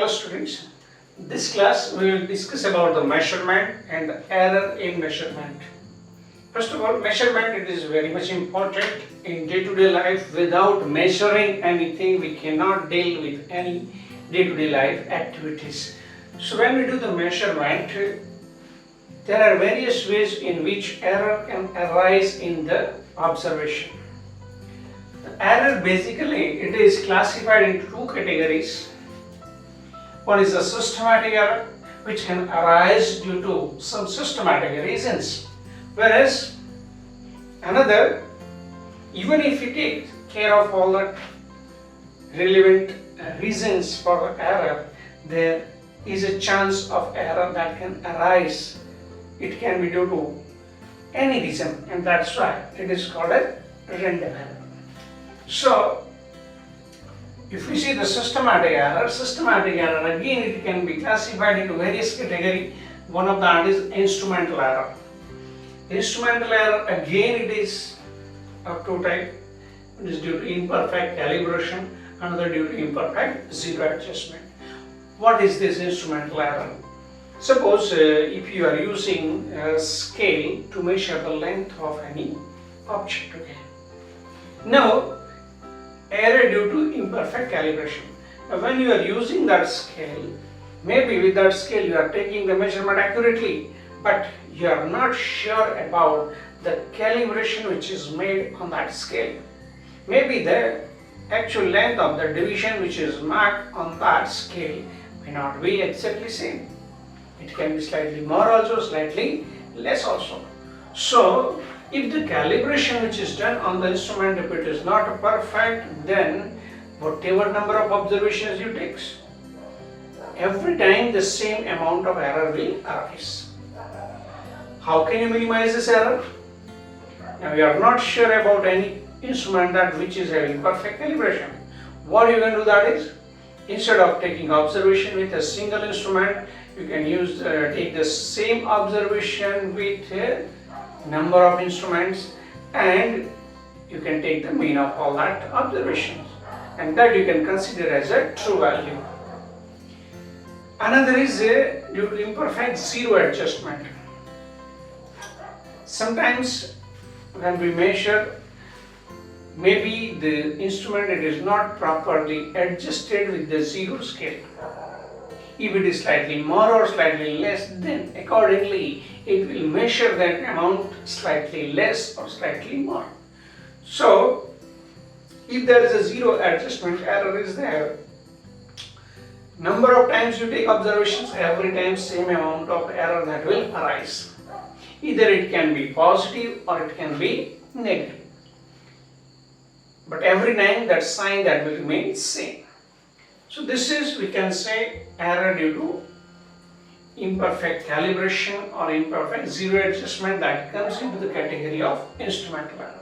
Hello students, this class we will discuss about the measurement and the error in measurement. First of all, measurement it is very much important in day-to-day life. Without measuring anything we cannot deal with any day-to-day life activities. So when we do the measurement, there are various ways in which error can arise in the observation. The error basically it is classified into two categories. One is the systematic error, which can arise due to some systematic reasons, whereas another, even if you take care of all the relevant reasons for error, there is a chance of error that can arise. It can be due to any reason, and that's why it is called a random error. So if we see the systematic error again it can be classified into various categories. One of that is instrumental error. Instrumental error again it is of two types. It is due to imperfect calibration, another due to imperfect zero adjustment. What is this instrumental error? Suppose if you are using a scale to measure the length of any object. Okay. Now error due to imperfect calibration. When you are using that scale, maybe with that scale you are taking the measurement accurately, but you are not sure about the calibration which is made on that scale. Maybe the actual length of the division which is marked on that scale may not be exactly same. It can be slightly more also, slightly less also. So if the calibration which is done on the instrument, if it is not perfect, then whatever number of observations you take, every time the same amount of error will arise. How can you minimize this error? Now you are not sure about any instrument that which is having perfect calibration. What you can do that is, instead of taking observation with a single instrument, you can use take the same observation with a number of instruments, and you can take the mean of all that observations, and that you can consider as a true value. Another is due to imperfect zero adjustment. Sometimes when we measure, maybe the instrument it is not properly adjusted with the zero scale. If it is slightly more or slightly less, then accordingly it will measure that amount slightly less or slightly more. So if there is a zero adjustment, error is there. Number of times you take observations, every time same amount of error that will arise. Either it can be positive or it can be negative. But every time that sign that will remain same. So this is, we can say, error due to imperfect calibration or imperfect zero adjustment that comes into the category of instrumental error.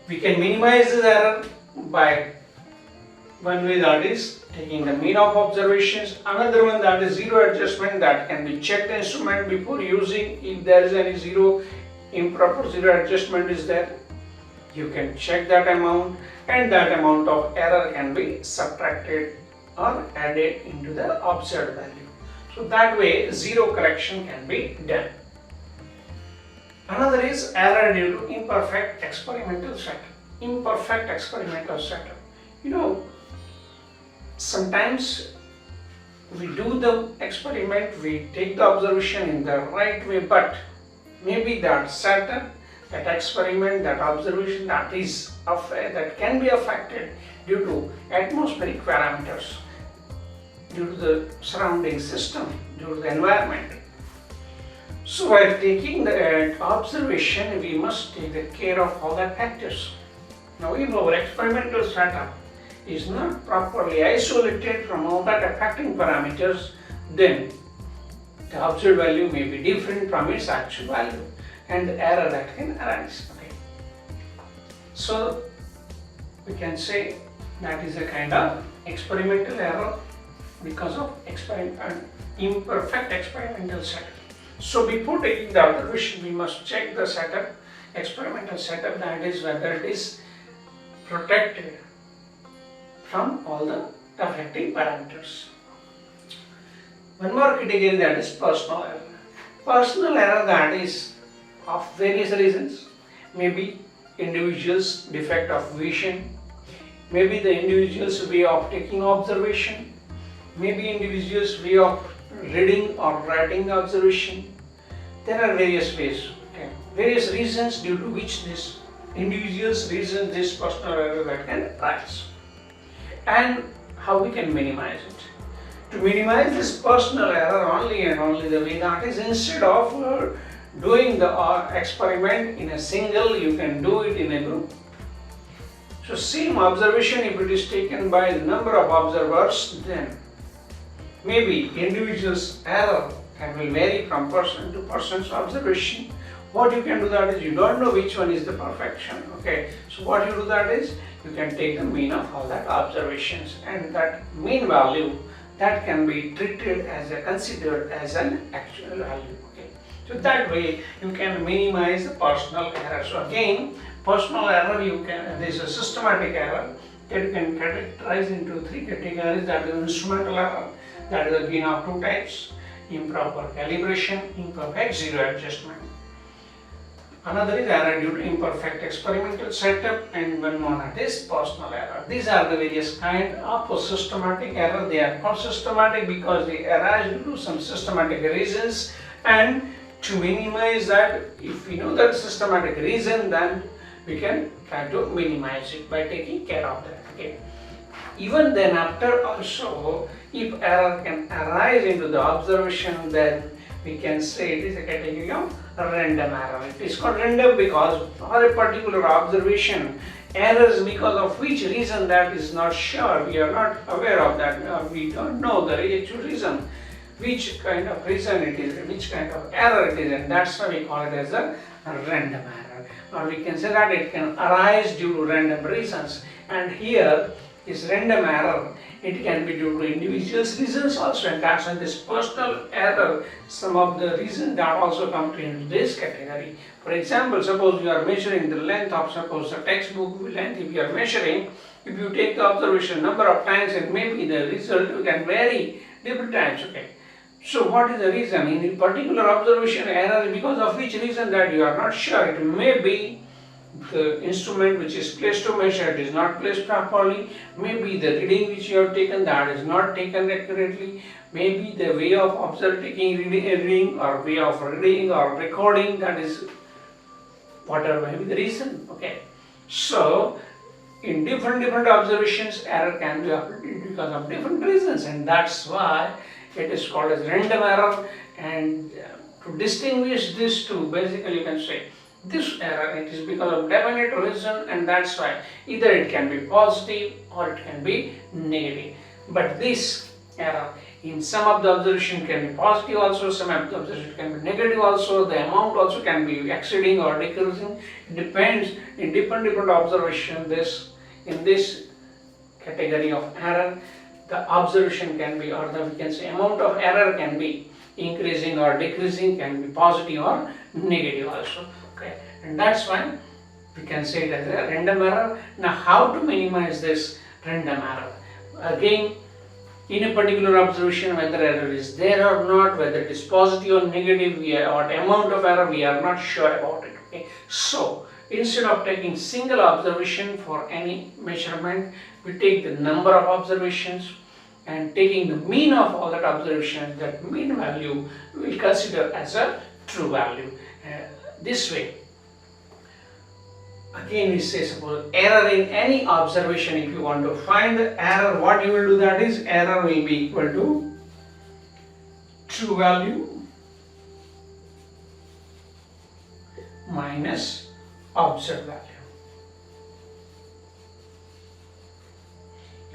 We can minimize this error by one way, that is taking the mean of observations. Another one, that is zero adjustment, that can be checked the instrument before using. If there is any improper zero adjustment is there, you can check that amount, and that amount of error can be subtracted or added into the observed value. So that way zero correction can be done. Another is error due to imperfect experimental setup. Imperfect experimental setup. You know, sometimes we do the experiment, we take the observation in the right way, but maybe that setup, that experiment, that observation that can be affected due to atmospheric parameters, due to the surrounding system, due to the environment. So while taking the observation, we must take the care of all the factors. Now if our experimental setup is not properly isolated from all that affecting parameters, then the observed value may be different from its actual value, and the error that can arise. Okay. So we can say that is a kind of experimental error because of imperfect experimental setup. So before taking the observation, we must check the setup, experimental setup, that is whether it is protected from all the affecting parameters. One more category, that is personal error. Personal error, that is of various reasons. Maybe individual's defect of vision, maybe the individual's way of taking observation, maybe individual's way of reading or writing the observation. There are various ways, okay, various reasons due to which this individual's reason this personal error that can arise, and how we can minimize it. To minimize this personal error, only and only the way, that is, instead of doing the experiment in a single, you can do it in a group. So same observation, if it is taken by the number of observers, then maybe individual's error will vary from person to person's observation. What you can do, that is, you don't know which one is the perfection, okay? So what you do, that is, you can take the mean of all that observations, and that mean value, that can be treated as considered as an actual value, okay? So that way you can minimize the personal error. So again, personal error, there is a systematic error that you can categorize into three categories. That is instrumental error, that is again of two types: improper calibration, imperfect zero adjustment. Another is error due to imperfect experimental setup, and one more, that is personal error. These are the various kind of systematic error. They are called systematic because they arise due to some systematic reasons, and to minimize that, if we know that systematic reason, then we can try to minimize it by taking care of that, okay? Even then after also, if error can arise into the observation, then we can say it is a category of random error. It is called random because for a particular observation, errors because of which reason, that is not sure, we are not aware of that, we don't know the actual reason, which kind of reason it is, which kind of error it is, and that's why we call it as a random error. Or we can say that it can arise due to random reasons, and here is random error. It can be due to individual's reasons also, and that's why this personal error, some of the reasons that also come into this category. For example, suppose you are measuring the length of, suppose the textbook length, if you are measuring, if you take the observation number of times, and maybe the result can vary different times, okay? So what is the reason? In a particular observation error, because of which reason, that you are not sure. It may be the instrument which is placed to measure, it is not placed properly, maybe the reading which you have taken, that is not taken accurately, maybe the way of taking reading or way of reading or recording, that is whatever may be the reason, okay? So in different observations, error can be occurred because of different reasons, and that's why it is called as random error. And to distinguish these two, basically you can say this error, it is because of definite reason, and that's why either it can be positive or it can be negative. But this error, in some of the observation can be positive also, some of the observation can be negative also, the amount also can be exceeding or decreasing. It depends in different observation. In this category of error, the observation can be, or we can say amount of error can be increasing or decreasing, can be positive or negative also, okay? And that's why we can say it as a random error. Now how to minimize this random error? Again, in a particular observation, whether error is there or not, whether it is positive or negative, or amount of error, we are not sure about it, okay? So instead of taking single observation for any measurement, we take the number of observations, and taking the mean of all that observations, that mean value we will consider as a true value. This way, again we say, suppose error in any observation, if you want to find the error, what you will do, that is, error will be equal to true value minus observed value.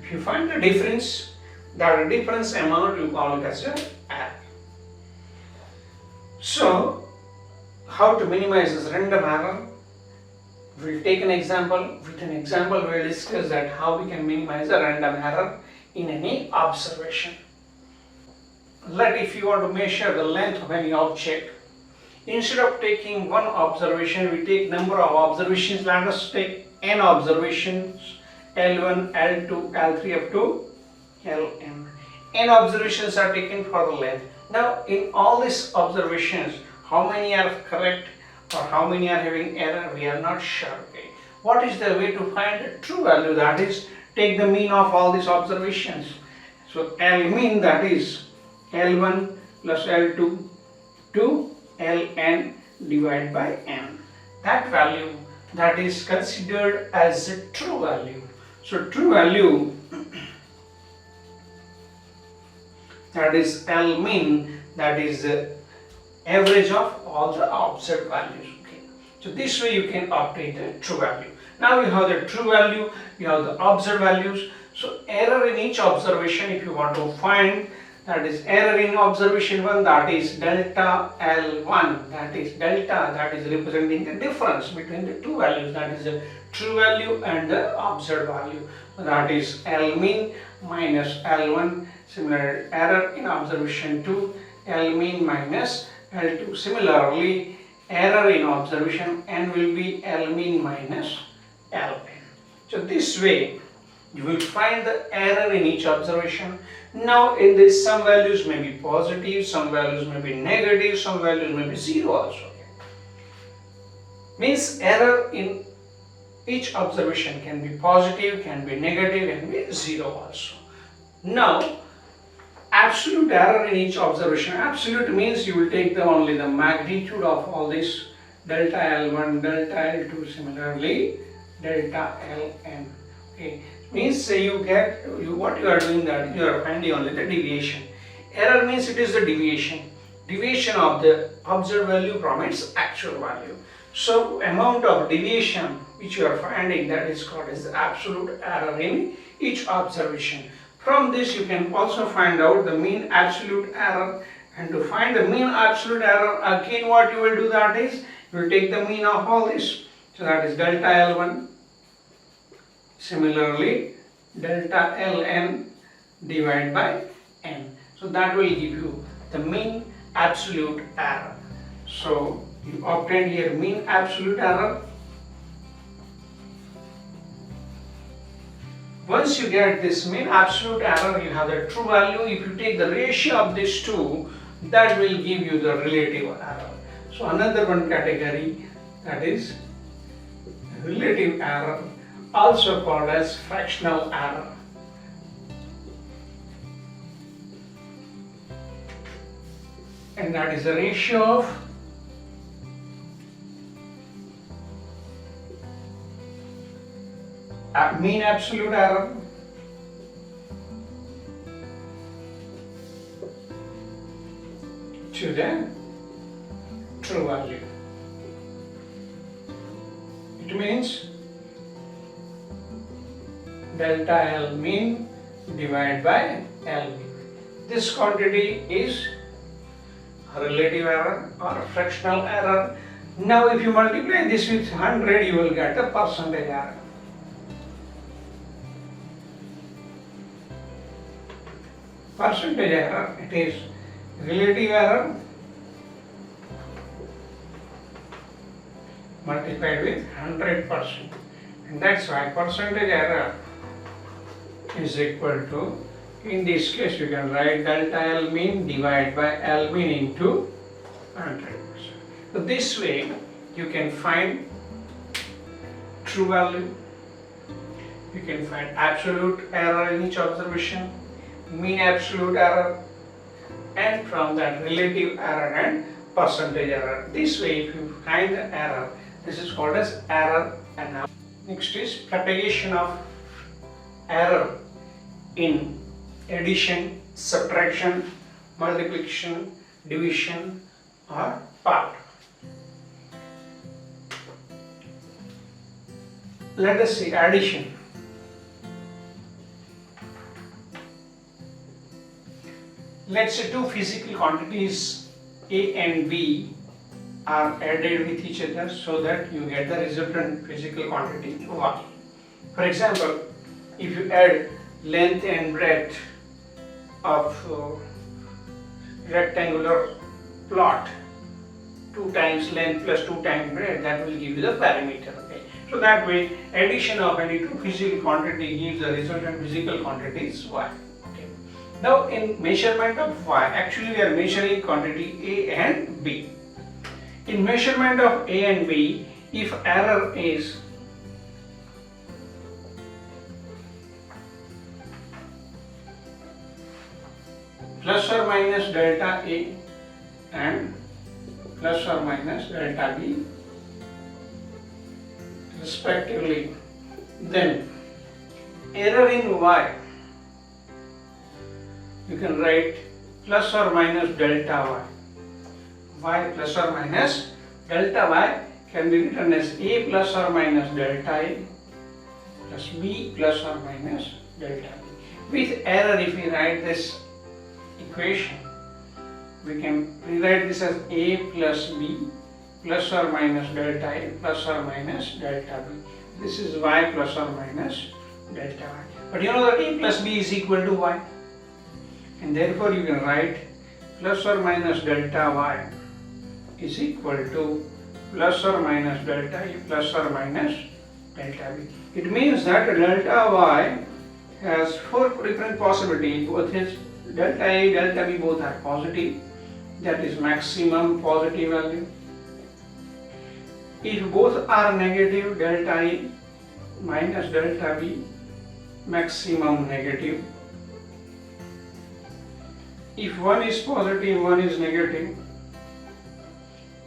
If you find the difference, that difference amount you call it as an error. So how to minimize this random error? We'll take an example. With an example, we'll discuss that how we can minimize a random error in any observation. If you want to measure the length of any object, instead of taking one observation, we take number of observations. Let us take n observations, L1, L2, L3 up to n observations are taken for the length. Now in all these observations, how many are correct or how many are having error, we are not sure. Okay. What is the way to find a true value? That is, take the mean of all these observations. So L mean, that is L1 plus L2 to Ln divided by n. That value, that is considered as a true value. So true value, that is L mean, that is the average of all the observed values. Okay. So this way you can obtain the true value. Now you have the true value, you have the observed values. So error in each observation, if you want to find, that is error in observation 1, that is delta L1, that is delta, that is representing the difference between the two values, that is the true value and the observed value. So that is L mean minus L1. Similar error in observation 2, L mean minus L2. Similarly, error in observation n will be L mean minus Ln. So this way you will find the error in each observation. Now in this, some values may be positive, some values may be negative, some values may be 0 also. Means error in each observation can be positive, can be negative, can be 0 also. Now absolute error in each observation. Absolute means you will take only the magnitude of all this delta L1, delta L2, similarly delta Ln. Okay. Means you get, what you are doing, that you are finding only the deviation. Error means it is the deviation of the observed value from its actual value. So amount of deviation which you are finding, that is called as the absolute error in each observation. From this you can also find out the mean absolute error, and to find the mean absolute error, again what you will do, that is you will take the mean of all this. So that is delta L1, similarly delta Ln divided by n. So that will give you the mean absolute error. So you obtain here mean absolute error. Once you get this mean absolute error, you have the true value. If you take the ratio of these two, that will give you the relative error. So another one category, that is relative error, also called as fractional error. And that is the ratio of mean absolute error to the true value. It means delta L mean divided by L mean. This quantity is a relative error or a fractional error. Now if you multiply this with 100, you will get a percentage error. Percentage error, it is relative error multiplied with 100%, and that's why percentage error is equal to, in this case you can write delta L mean divided by L mean into 100%. So this way you can find true value, you can find absolute error in each observation, mean absolute error, and from that relative error and percentage error. This way if you find the error, this is called as error analysis. Next is propagation of error in addition, subtraction, multiplication, division or part. Let us see addition. Let's say two physical quantities A and B are added with each other so that you get the resultant physical quantity 1. For example, if you add length and breadth of rectangular plot, 2 times length plus 2 times breadth, that will give you the parameter. Okay? So that way addition of any two physical quantity gives the resultant physical quantity is 1. Okay? Now in measurement of y, actually we are measuring quantity A and B. In measurement of A and B, if error is plus or minus delta A and plus or minus delta B respectively, then error in y, you can write plus or minus delta y plus or minus delta y can be written as A plus or minus delta A plus B plus or minus delta B. With error, if we write this equation, we can rewrite this as A plus B plus or minus delta A plus or minus delta B. This is y plus or minus delta y. But you know that A plus B is equal to y, and therefore you can write plus or minus delta y is equal to plus or minus delta A plus or minus delta B. It means that delta y has four different possibilities. Both is delta A, delta B both are positive, that is maximum positive value. If both are negative, delta A minus delta B, maximum negative. If one is positive, one is negative,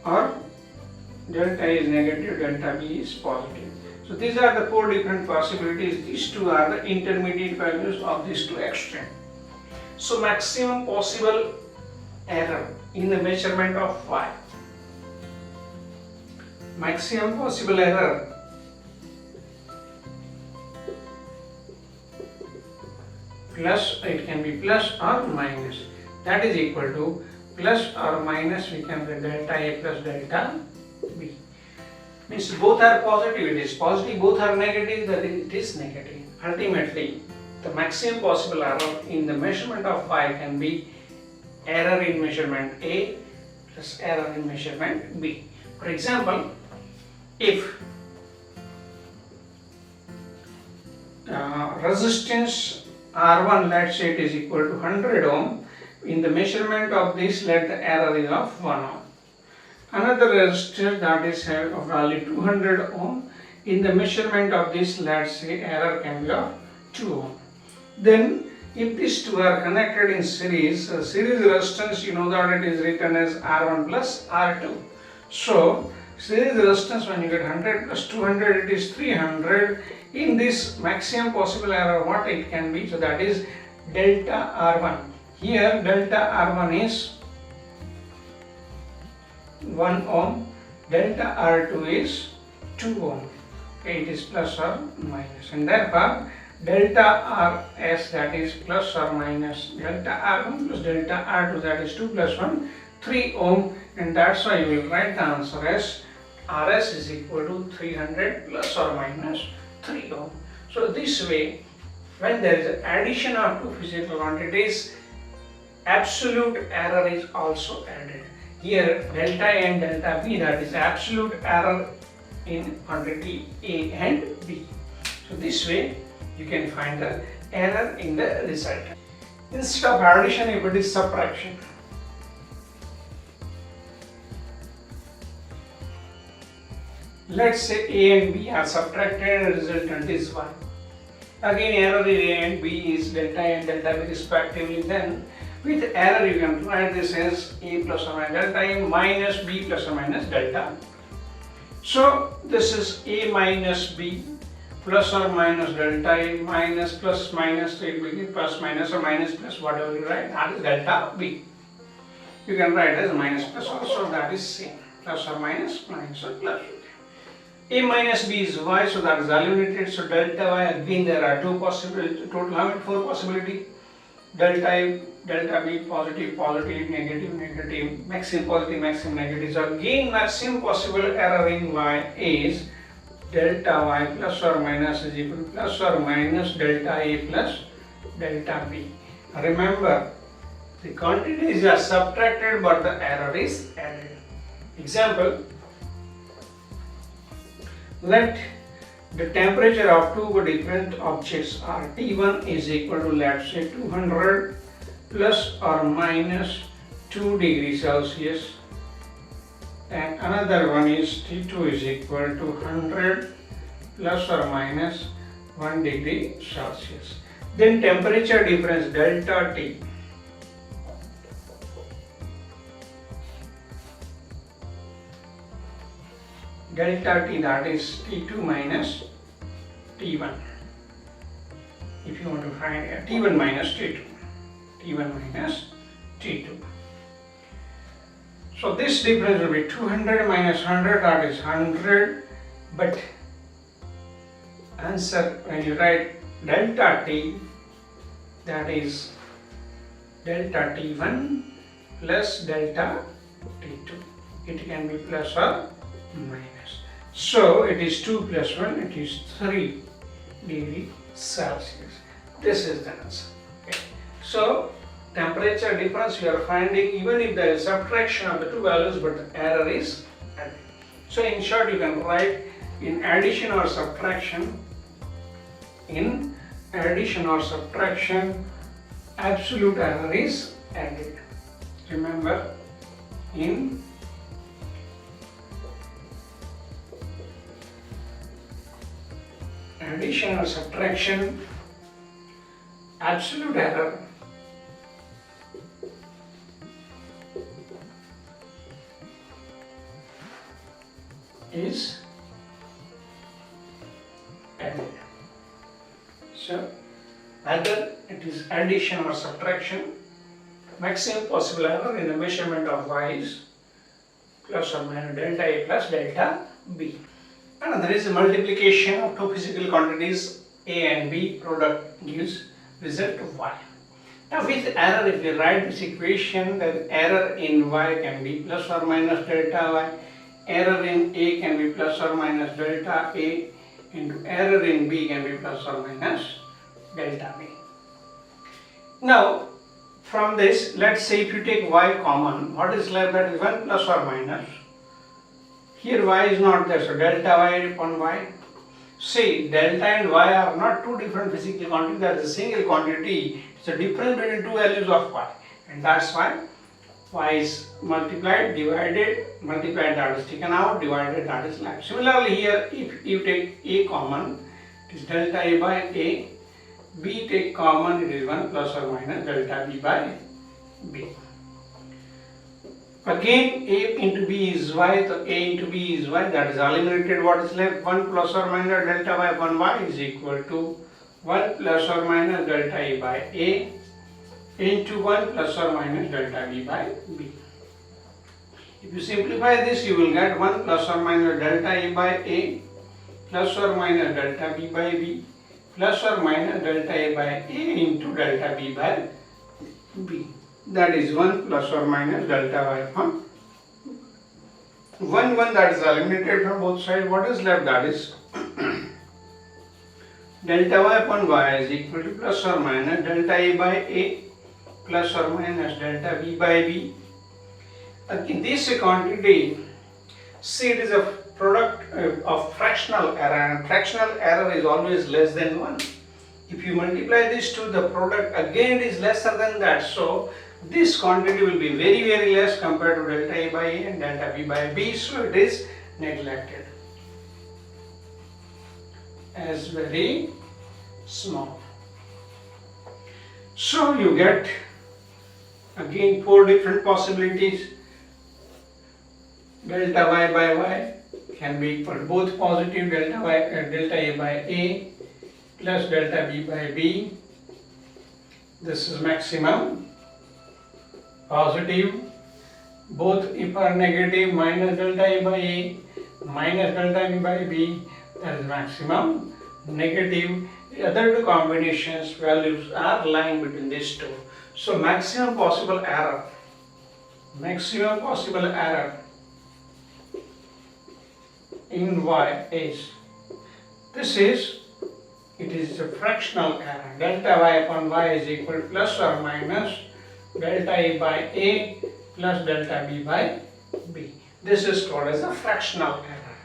or delta A is negative, delta B is positive. So these are the four different possibilities. These two are the intermediate values of these two extremes. So maximum possible error in the measurement of y. Maximum possible error plus, it can be plus or minus, that is equal to plus or minus, we can write delta A plus delta B. Means both are positive, it is positive, both are negative, that it is negative. Ultimately, the maximum possible error in the measurement of y can be error in measurement A plus error in measurement B. For example, if resistance R1, let's say it is equal to 100 ohm, in the measurement of this, let the error is of 1 ohm. Another resistor that is of value 200 ohm, in the measurement of this, let's say error can be of 2 ohm. Then if these two are connected in series, series resistance, you know that it is written as R1 plus R2. So series resistance, when you get 100 plus 200, it is 300. In this maximum possible error, what it can be? So that is delta R1. Here delta R1 is 1 ohm, delta R2 is 2 ohm. Okay, it is plus or minus, and therefore delta Rs, that is plus or minus delta R1 plus delta R2, that is 2 plus 1, 3 ohm, and that's why you will write the answer as Rs is equal to 300 plus or minus 3 ohm. So this way, when there is addition of two physical quantities, absolute error is also added. Here delta A and delta B, that is absolute error in quantity A and B. So this way you can find the error in the result. Instead of addition, if it is subtraction. Let's say A and B are subtracted and resultant is 1. Again error in A and B is delta A and delta B respectively. Then with error you can write this as A plus or minus delta A minus B plus or minus delta. So this is A minus B plus or minus delta A minus plus minus, so it will be plus minus or minus plus, whatever you write, that is delta B. You can write as minus plus also, that is same, plus or minus or plus. A minus B is y, so that is eliminated. So delta y, again there are two possibilities, total how many? 4 possibilities. Delta A, delta B, positive, positive, negative, negative, maximum positive, maximum negative. So again maximum possible error in y is delta y plus or minus is equal to plus or minus delta A plus delta B. Remember, the quantities are subtracted but the error is added. Example, let the temperature of two different objects are T1 is equal to, let's say, 200 plus or minus 2 degrees Celsius, and another one is T2 is equal to 100 plus or minus 1 degree Celsius. Then temperature difference delta T. Delta T, that is T2 minus T1. If you want to find T1 minus T2. T1 minus T2. So this difference will be 200 minus 100, that is 100, but answer when you write delta T, that is delta T1 plus delta T2. It can be plus or minus. So it is 2 plus 1, it is 3 degree Celsius. This is the answer. Okay. So temperature difference we are finding even if there is subtraction of the two values, but the error is added. So in short, you can write in addition or subtraction. In addition or subtraction, absolute error is added. Remember, in addition or subtraction, absolute error is added. So whether it is addition or subtraction, maximum possible error in the measurement of y is plus or minus delta A plus delta B. Another is multiplication of two physical quantities A and B, product gives result of y. Now with error, if you write this equation, then error in y can be plus or minus delta y, error in A can be plus or minus delta A, into error in B can be plus or minus delta B. Now from this, let's say if you take y common, what is left? That is 1 plus or minus. Here y is not there, so delta y upon y. See, delta and y are not two different physical quantities, that is a single quantity. It's a difference between two values of y, and that's why y is multiplied, divided, multiplied, that is taken out, divided, that is left. Similarly here, if you take A common, it is delta A by A, B take common, it is 1 plus or minus delta B by B. Again A into B is y, so A into B is y, that is eliminated. What is left? 1 plus or minus delta y upon y is equal to 1 plus or minus delta A by A into 1 plus or minus delta B by B. If you simplify this, you will get 1 plus or minus delta A by A plus or minus delta B by B plus or minus delta A by A into delta B by B. That is 1 plus or minus delta y upon 1 that is eliminated from both sides. What is left? That is delta y upon y is equal to plus or minus delta A by A plus or minus delta B by B. In this quantity, see, it is a product of fractional error, and fractional error is always less than 1. If you multiply this to the product, again it is lesser than that. So this quantity will be very, very less compared to delta A by A and delta B by B, so it is neglected as very small. So you get again 4 different possibilities. Delta y by y can be equal to both positive, delta A by A plus delta B by B. This is maximum. Positive, both if are negative, minus delta A by A minus delta B by B, that is maximum. Negative, the other two combinations values are lying between these two. So maximum possible error in y is, it is a fractional error. Delta y upon y is equal to plus or minus delta A by A plus delta B by B. This is called as a fractional error.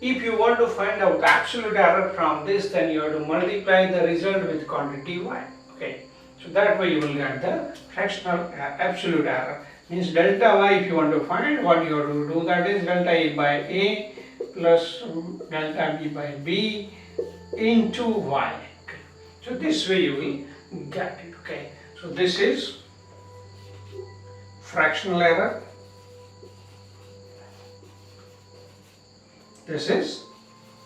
If you want to find out absolute error from this, then you have to multiply the result with quantity y. Okay. So that way you will get the fractional absolute error. Means delta y, if you want to find, what you have to do, that is delta a by a plus delta b by b into y. Okay. So this way you will get it. Okay. So this is fractional error. This is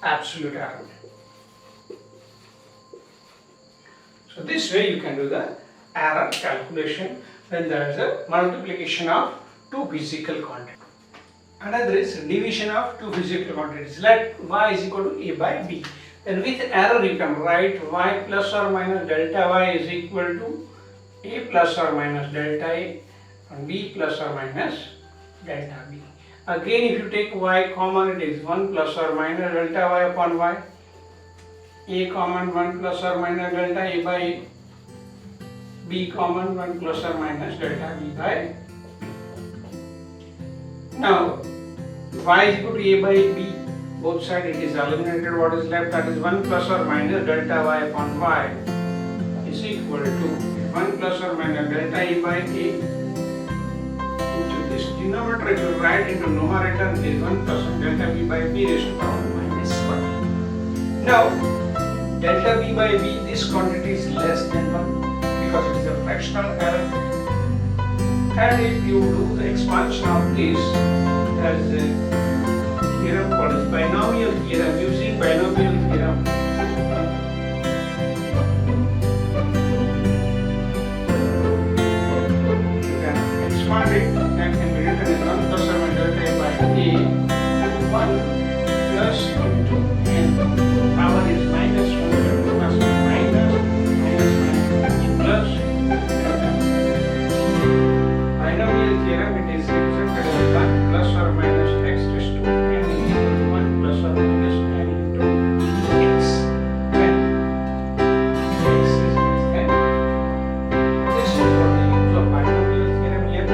absolute error. So this way you can do the error calculation when there is a multiplication of two physical quantities. Another is division of two physical quantities. Let y is equal to a by b. Then with error you can write y plus or minus delta y is equal to a plus or minus delta a and b plus or minus delta b. Again, if you take y common, it is 1 plus or minus delta y upon y. A common 1 plus or minus delta a by a. B common 1 plus or minus delta b by. Now y is equal to a by b. Both sides it is eliminated. What is left? That is 1 plus or minus delta y upon y is equal to 1 plus or minus delta a by a. This denominator, if you write into numerator, it is 1 plus delta b by b raised to power minus 1. Now, delta b by b, this quantity is less than 1 because it is a fractional error. And if you do the expansion of this, there is a theorem called as binomial theorem. Using binomial theorem, you can expand it. That can be written as 1 plus or minus delta a by a 1 plus into n. Power is minus 1 plus minus plus delta. Binomial theorem, it is represented as 1 plus or minus x raised to n equal to 1 plus or minus n into x. When x is less than, this is for the use of binomial theorem here.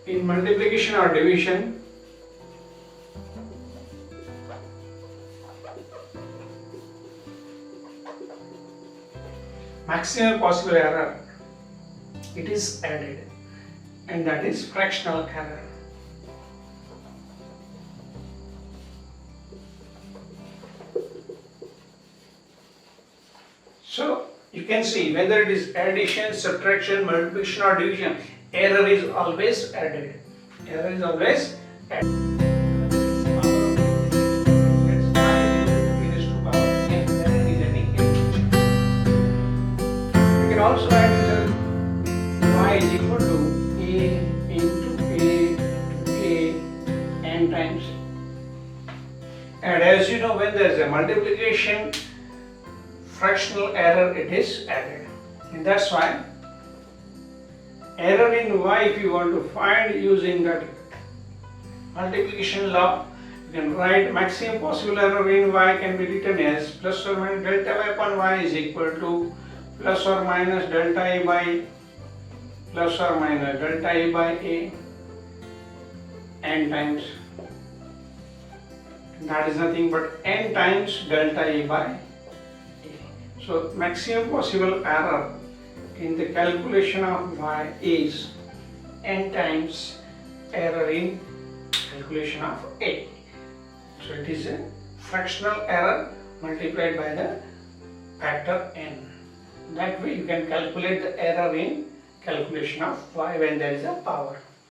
In multiplication or division, maximum possible error, it is added, and that is fractional error. So you can see whether it is addition, subtraction, multiplication or division, error is always added. Error is always added. You can also add y is equal to a into a n times. And as you know, when there is a multiplication, fractional error, it is added, and that's why error in y, if you want to find using that multiplication law, you can write maximum possible error in y can be written as plus or minus delta y upon y is equal to plus or minus delta a by plus or minus delta a by a n times. That is nothing but n times delta a by a. So maximum possible error in the calculation of y is n times error in calculation of a. So it is a fractional error multiplied by the factor n. That way you can calculate the error in calculation of y when there is a power.